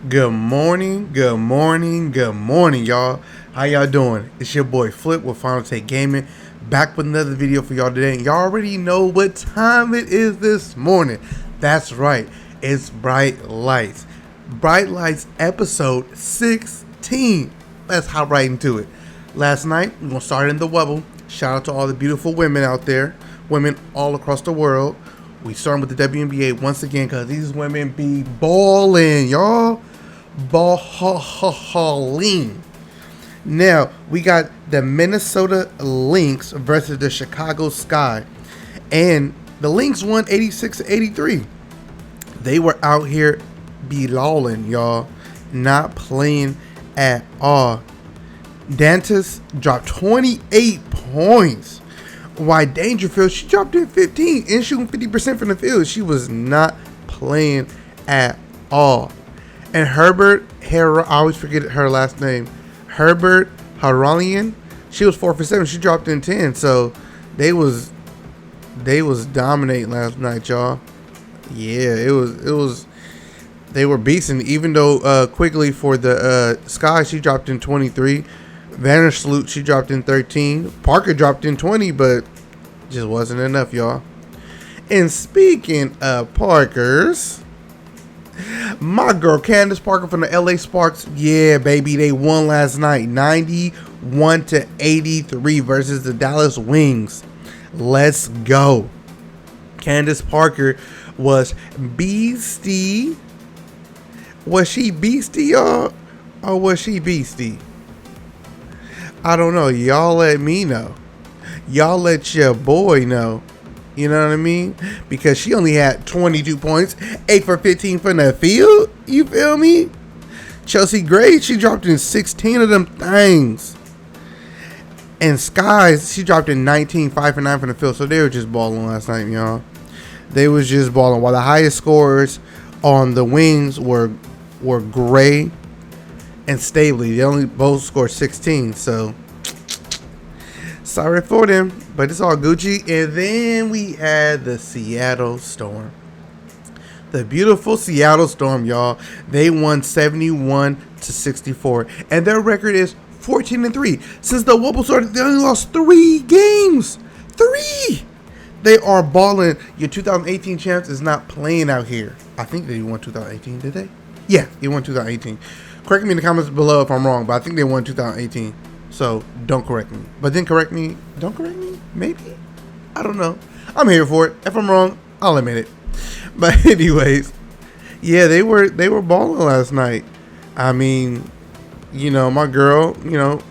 Good morning, good morning, good morning, y'all. How y'all doing? It's your boy Flip with Final Take Gaming, back with another video for y'all today. And y'all already know what time it is this morning. That's right, it's Bright Lights. Bright Lights episode 16. Let's hop right into it. Last night, we're gonna start in the Wubble. Shout out to all the beautiful women out there, women all across the world. We starting with the WNBA once again because these women be balling, y'all. Balling. Now, we got the Minnesota Lynx versus the Chicago Sky. And the Lynx won 86-83. They were out here balling, y'all. Not playing at all. Dantas dropped 28 points. Why Dangerfield, she dropped in 15 and shooting 50% from the field. She was not playing at all. And Herbert, I always forget her last name. Herbert Haralian, she was 4 for 7. She dropped in 10. So they was dominating last night, y'all. Yeah, it was. They were beasting. Even though quickly for the Sky, she dropped in 23. Vandersloot, she dropped in 13. Parker dropped in 20, but just wasn't enough, y'all. And speaking of Parkers, my girl Candace Parker from the LA Sparks, yeah, baby, they won last night, 91-83 versus the Dallas Wings. Let's go. Candace Parker was beastie. Was she beastie, y'all? Or was she beastie? I don't know. Y'all let me know. Y'all let your boy know. You know what I mean? Because she only had 22 points, 8 for 15 from the field. You feel me? Chelsea Gray, she dropped in 16 of them things. And Skies, she dropped in 19, 5 for 9 from the field. So they were just balling last night, y'all. They was just balling. While the highest scorers on the Wings were Gray and Staley. They only both scored 16. So sorry for them, but it's all Gucci. And then we had the Seattle Storm. The beautiful Seattle Storm, y'all. They won 71-64. And their record is 14-3. Since the Wubble started, they only lost 3 games. 3! They are balling. Your 2018 champs is not playing out here. I think they won 2018, did they? Yeah, they won 2018. Correct me in the comments below if I'm wrong, but I think they won 2018. So don't correct me. But then correct me. Don't correct me? Maybe? I don't know. I'm here for it. If I'm wrong, I'll admit it. But anyways, yeah, they were balling last night. I mean, you know, my girl, you know,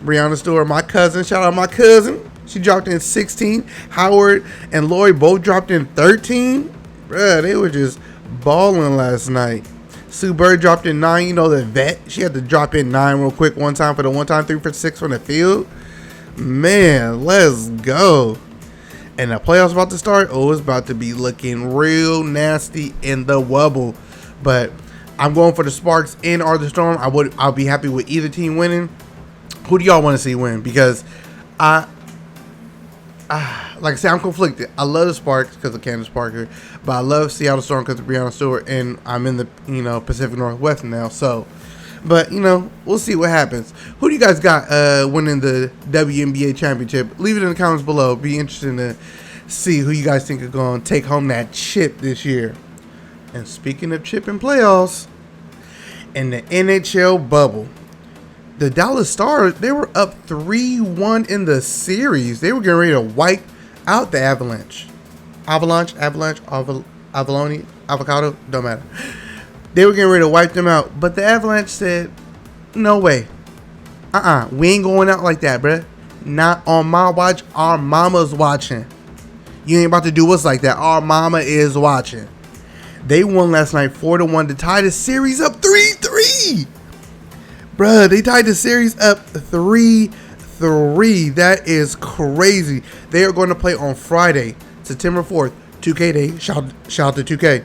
Brianna Stewart, my cousin, shout out my cousin. She dropped in 16. Howard and Lloyd both dropped in 13. Bruh, they were just balling last night. Sue Bird dropped in 9. You know, the vet. She had to drop in 9 real quick one time for the one time 3 for 6 from the field. Man, let's go. And the playoffs about to start. Oh, it's about to be looking real nasty in the Wubble. But I'm going for the Sparks and or the Storm. I'll be happy with either team winning. Who do y'all want to see win? Because like I said, I'm conflicted. I love the Sparks because of Candace Parker, but I love Seattle Storm because of Brianna Stewart, and I'm in the Pacific Northwest now. So, but we'll see what happens. Who do you guys got winning the WNBA championship? Leave it in the comments below. Be interesting to see who you guys think are going to take home that chip this year. And speaking of chip and playoffs, in the NHL bubble, the Dallas Stars, they were up 3-1 in the series. They were getting ready to wipe out the Avalanche. Avalanche, Avalone, Avocado, don't matter. They were getting ready to wipe them out. But the Avalanche said, no way. We ain't going out like that, bruh. Not on my watch. Our mama's watching. You ain't about to do us like that. Our mama is watching. They won last night 4-1 to tie the series up 3-3. Bruh, they tied the series up 3-3. That is crazy. They are going to play on Friday, September 4th, 2K Day. Shout out to 2K.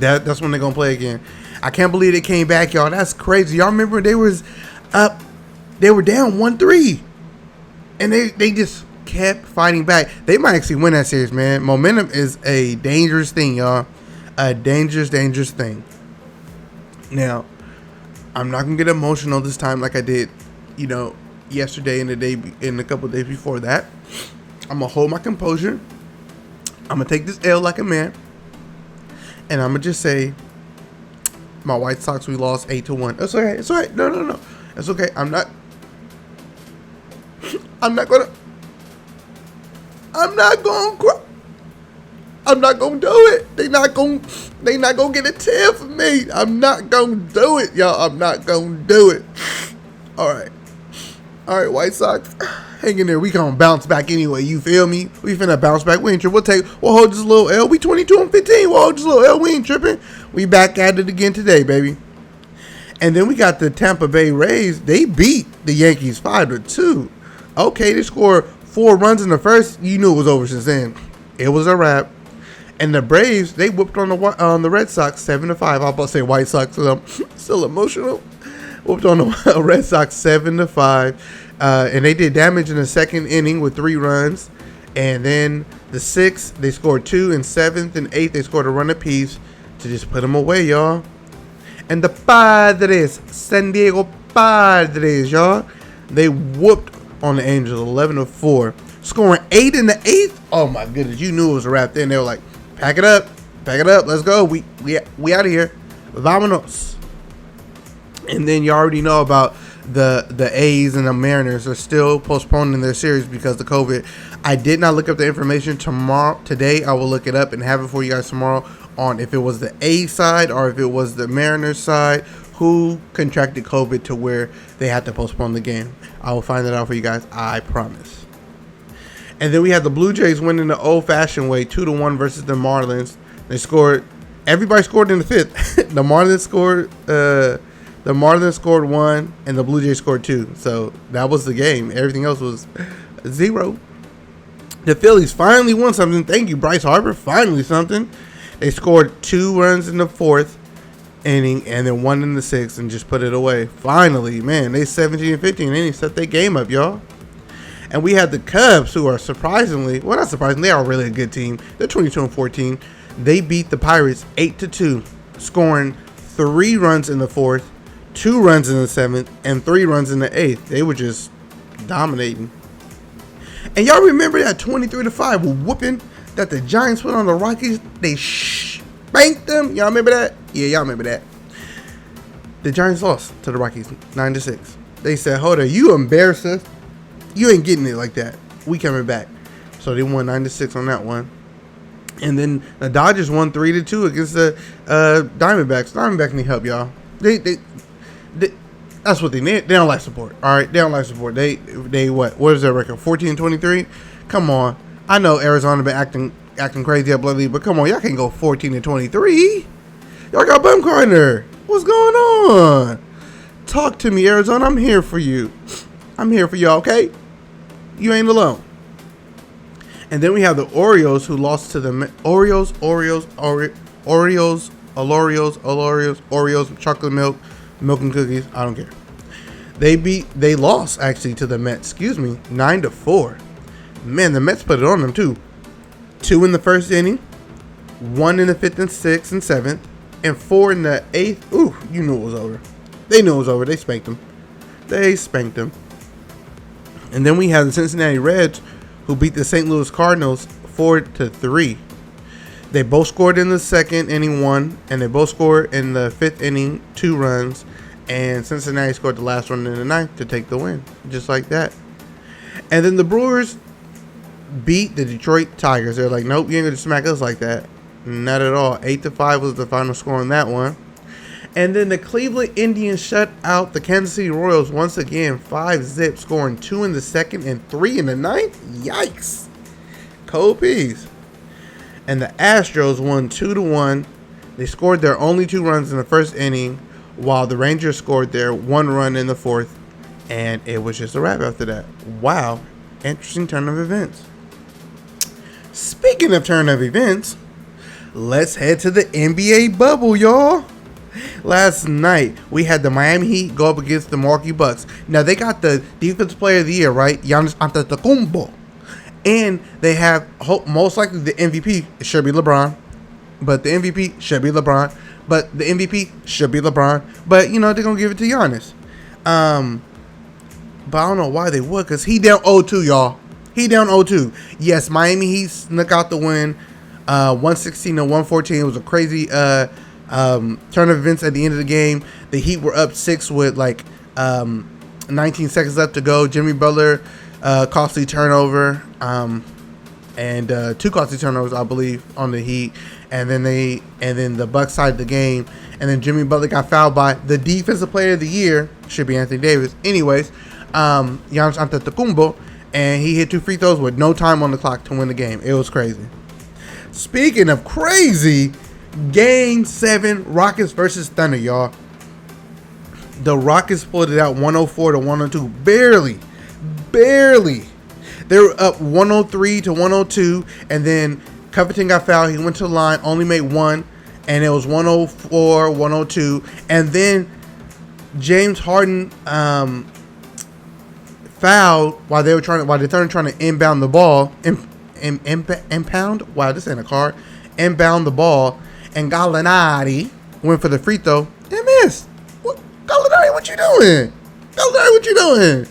That's when they're going to play again. I can't believe they came back, y'all. That's crazy. Y'all remember they was up. They were down 1-3. And they just kept fighting back. They might actually win that series, man. Momentum is a dangerous thing, y'all. A dangerous thing. Now, I'm not gonna get emotional this time like I did, yesterday and a couple of days before that. I'm gonna hold my composure. I'm gonna take this L like a man, and I'm gonna just say, my White Sox, we lost 8-1. It's okay. It's all right. No. It's okay. I'm not gonna cry. I'm not gonna do it. They not gonna get a 10 from me. I'm not gonna do it, y'all. I'm not gonna do it. All right, White Sox, hang in there. We gonna bounce back anyway. You feel me? We finna bounce back. We ain't tripping. We'll hold this little L. We 22-15. We'll hold this little L. We ain't tripping. We back at it again today, baby. And then we got the Tampa Bay Rays. They beat the Yankees 5-2. Okay, they scored 4 runs in the first. You knew it was over since then. It was a wrap. And the Braves, they whooped on the Red Sox 7-5. I was about to say White Sox, so I'm still emotional. Whooped on the Red Sox 7-5. And they did damage in the second inning with 3 runs. And then the 6th, they scored 2. And 7th and 8th, they scored a run apiece to just put them away, y'all. And the Padres, San Diego Padres, y'all, they whooped on the Angels 11-4. Scoring 8 in the 8th. Oh, my goodness. You knew it was a wrap then. They were like, pack it up, let's go. We out of here. Vámonos. And then you already know about the A's and the Mariners are still postponing their series because of COVID. I did not look up the information today. I will look it up and have it for you guys tomorrow on if it was the A side or if it was the Mariners side who contracted COVID to where they had to postpone the game. I will find that out for you guys. I promise. And then we had the Blue Jays winning the old-fashioned way, 2-1 versus the Marlins. They scored. Everybody scored in the 5th. The Marlins scored 1, and the Blue Jays scored 2. So that was the game. Everything else was 0. The Phillies finally won something. Thank you, Bryce Harper. Finally something. They scored 2 runs in the 4th inning and then 1 in the 6th and just put it away. Finally, man, they 17-15 and they set their game up, y'all. And we had the Cubs, who are not surprisingly, they are a really good team. They're 22-14. They beat the Pirates 8-2, scoring 3 runs in the 4th, 2 runs in the 7th, and 3 runs in the 8th. They were just dominating. And y'all remember that 23-5 whooping that the Giants put on the Rockies? They spanked them. Y'all remember that? Yeah, y'all remember that. The Giants lost to the Rockies 9-6. They said, hold on, you embarrassed us. You ain't getting it like that. We coming back. So they won 9-6 on that one. And then the Dodgers won 3-2 against the Diamondbacks. Diamondbacks need help, y'all. They that's what they need. They don't like support. All right, they don't like support. They what? What is their record? 14-23. Come on. I know Arizona been acting crazy up lately, but come on, y'all can't go 14-23. Y'all got Bumgarner. What's going on? Talk to me, Arizona. I'm here for you. I'm here for y'all, okay? You ain't alone. And then we have the Orioles who lost to the Oreos, chocolate milk and cookies. I don't care. They lost actually to the Mets, 9-4. Man, the Mets put it on them too. 2 in the first inning, 1 in the 5th and 6th and 7th, and 4 in the 8th. Ooh, you knew it was over. They knew it was over. They spanked them. And then we have the Cincinnati Reds who beat the St. Louis Cardinals 4-3. They both scored in the second inning 1, and they both scored in the 5th inning 2 runs, and Cincinnati scored the last one in the 9th to take the win, just like that. And then the Brewers beat the Detroit Tigers. They're like, nope, you ain't gonna smack us like that. Not at all. 8-5 was the final score on that one. And then the Cleveland Indians shut out the Kansas City Royals once again, 5-0, scoring 2 in the 2nd and 3 in the 9th. Yikes. Cold peas. And the Astros won 2-1. They scored their only 2 runs in the first inning, while the Rangers scored their 1 run in the 4th. And it was just a wrap after that. Wow. Interesting turn of events. Speaking of turn of events, let's head to the NBA bubble, y'all. Last night, we had the Miami Heat go up against the Milwaukee Bucks. Now, they got the Defensive Player of the Year, right? Giannis Antetokounmpo. And they have, most likely, the MVP. It should be LeBron. But the MVP should be LeBron. But the MVP should be LeBron. But, you know, they're going to give it to Giannis. But I don't know why they would, because he down 0-2, y'all. He down 0-2. Yes, Miami Heat snuck out the win, 116 to 114. It was a crazy turn of events at the end of the game. The Heat were up 6 with like 19 seconds left to go. Jimmy Butler, costly turnover, and 2 costly turnovers, I believe, on the Heat. And then the Bucks side of the game. And then Jimmy Butler got fouled by the defensive player of the year, should be Anthony Davis. Anyways, Giannis Antetokounmpo, and he hit 2 free throws with no time on the clock to win the game. It was crazy. Speaking of crazy, Game 7, Rockets versus Thunder, y'all. The Rockets pulled it out 104 to 102. Barely. They were up 103 to 102, and then Covington got fouled. He went to the line, only made 1, and it was 104, 102. And then James Harden fouled while the Thunder trying to inbound the ball. Impound? Wow, this ain't a car. Inbound the ball, and Gallinari went for the free throw and missed. What, Gallinari? What you doing?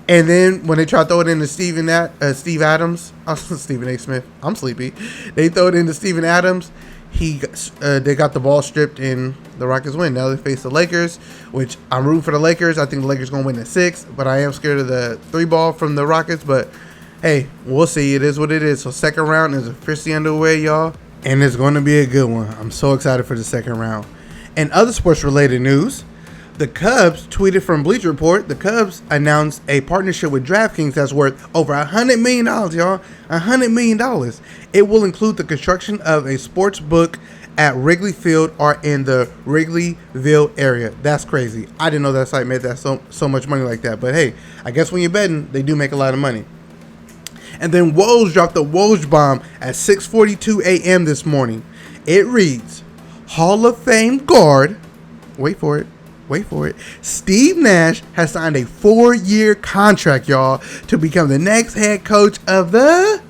And then when they try to throw it into Steve Adams, Stephen A. Smith, I'm sleepy. They throw it into Steven Adams. They got the ball stripped and the Rockets win. Now they face the Lakers, which I'm rooting for the Lakers. I think the Lakers going to win at 6, but I am scared of the 3 ball from the Rockets. But hey, we'll see. It is what it is. So second round is officially underway, y'all, and it's going to be a good one. I'm so excited for the second round. And other sports related news. The Cubs tweeted from Bleacher Report. The Cubs announced a partnership with DraftKings that's worth over $100 million, y'all. $100 million. It will include the construction of a sports book at Wrigley Field or in the Wrigleyville area. That's crazy. I didn't know that site made that so much money like that. But hey, I guess when you're betting, they do make a lot of money. And then Woj dropped the Woj bomb at 6:42 a.m. this morning. It reads, Hall of Fame guard, wait for it, Steve Nash has signed a 4-year contract, y'all, to become the next head coach of the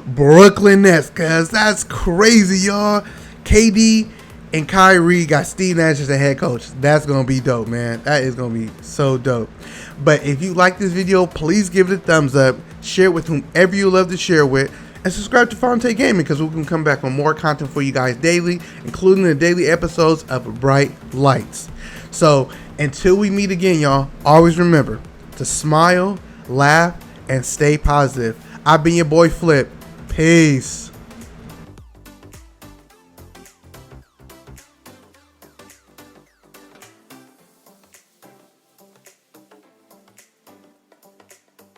Brooklyn Nets. Cause that's crazy, y'all. KD and Kyrie got Steve Nash as the head coach. That's gonna be dope, man. That is gonna be so dope. But if you like this video, please give it a thumbs up, share it with whomever you love to share with, and subscribe to Fonte Gaming, because we can come back with more content for you guys daily, including the daily episodes of Bright Lights. So until we meet again, y'all, always remember to smile, laugh, and stay positive. I've been your boy Flip. Peace.